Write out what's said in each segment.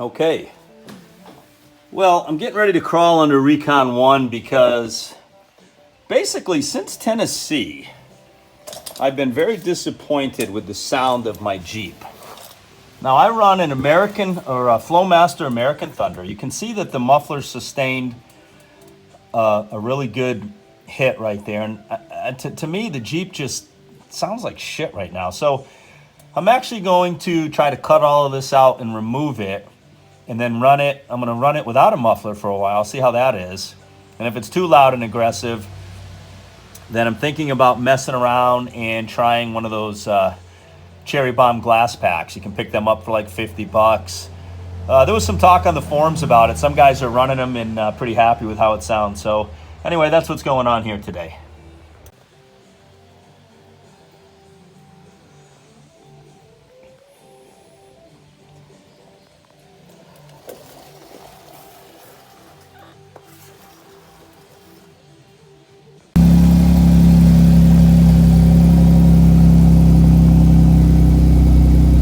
Okay. Well, I'm getting ready to crawl under Recon 1 because basically since Tennessee, I've been very disappointed with the sound of my Jeep. Now I run an American or a Flowmaster American Thunder. You can see that the muffler sustained a really good hit right there. And to me, the Jeep just sounds like shit right now. So I'm actually going to try to cut all of this out and remove it and then run it. I'm going to run it without a muffler for a while, see how that is. And if it's too loud and aggressive, then I'm thinking about messing around and trying one of those Cherry Bomb glass packs. You can pick them up for like $50. There was some talk on the forums about it. Some guys are running them and pretty happy with how it sounds. So anyway, that's what's going on here today.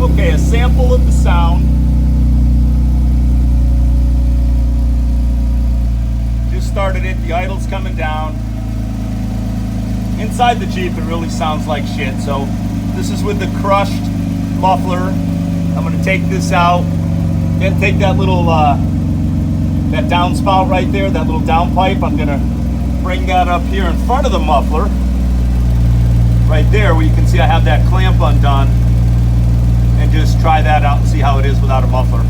Okay, a sample of the sound. Just started it, the idle's coming down. Inside the Jeep, it really sounds like shit. So this is with the crushed muffler. I'm gonna take this out, then take that little, that downspout right there, that little downpipe. I'm gonna bring that up here in front of the muffler. Right there, where you can see I have that clamp undone. And just try that out and see how it is without a muffler.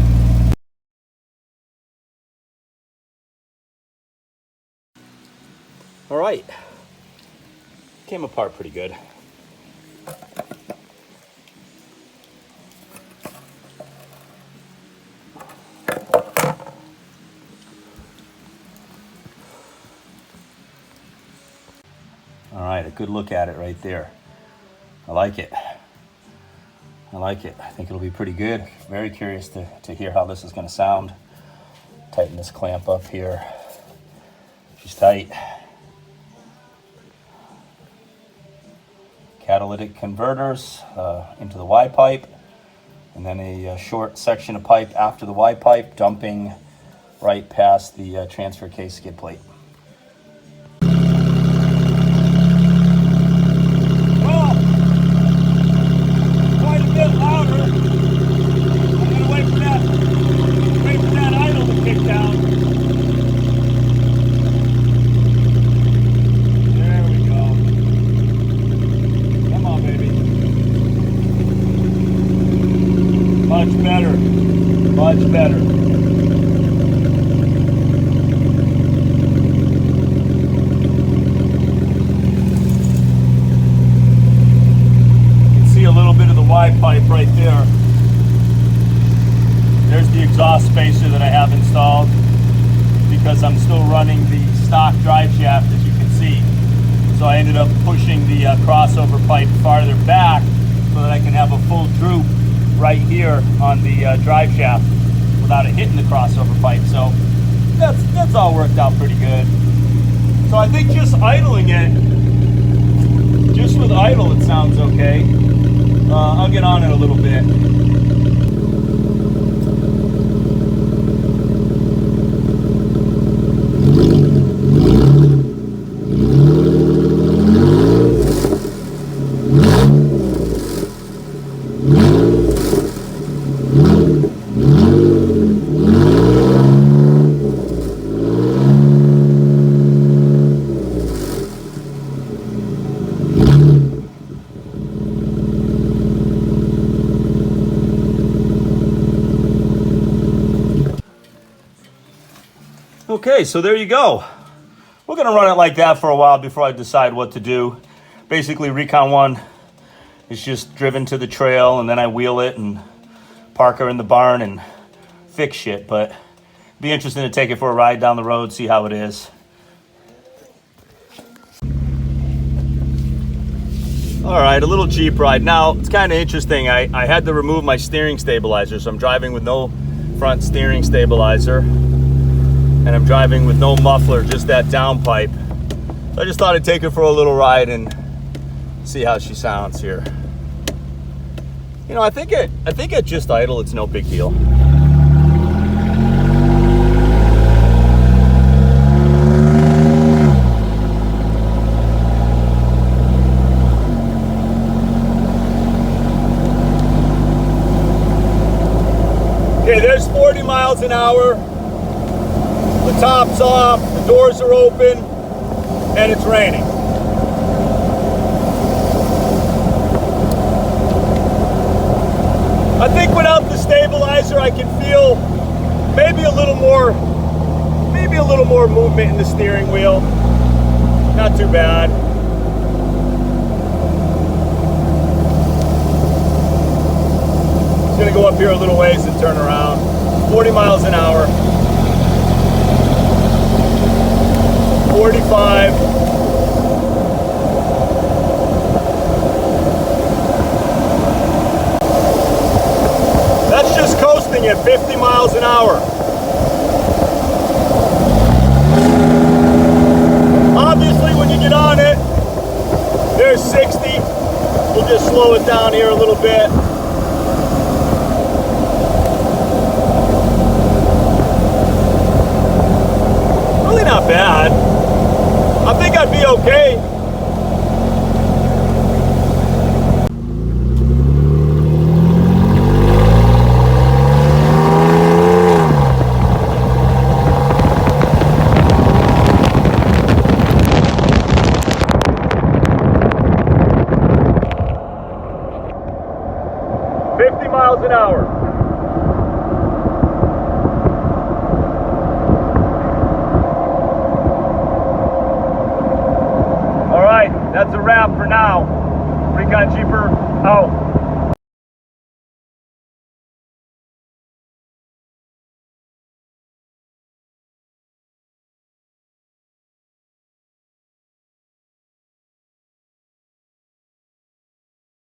All right, came apart pretty good. All right, a good look at it right there. I like it. I like it. I think it'll be pretty good. Very curious to hear how this is going to sound. Tighten this clamp up here. She's tight. Catalytic converters into the Y pipe, and then a short section of pipe after the Y pipe, dumping right past the transfer case skid plate. Much better, much better. You can see a little bit of the Y pipe right there. There's the exhaust spacer that I have installed because I'm still running the stock drive shaft, as you can see. So I ended up pushing the crossover pipe farther back so that I can have a full droop right here on the drive shaft without it hitting the crossover pipe. So that's all worked out pretty good. So I think just idling it, just with idle, it sounds okay. I'll get on it a little bit. Okay, so there you go. We're gonna run it like that for a while before I decide what to do. Basically, Recon 1 is just driven to the trail and then I wheel it and park her in the barn and fix shit. But it'd be interesting to take it for a ride down the road, see how it is. All right, a little Jeep ride. Now, it's kind of interesting. I had to remove my steering stabilizer, so I'm driving with no front steering stabilizer. And I'm driving with no muffler, just that downpipe. So I just thought I'd take her for a little ride and see how she sounds here. You know, I think at just idle, it's no big deal. 40 miles an hour. The top's off, the doors are open, and it's raining. I think without the stabilizer, I can feel maybe a little more movement in the steering wheel. Not too bad. Just gonna go up here a little ways and turn around. 40 miles an hour. 45. That's just coasting at 50 miles an hour. Obviously, when you get on it, there's 60. We'll just slow it down here a little bit. Really not bad. I think I'd be okay. Miles an hour. All right, that's a wrap for now. Recon Cheaper out.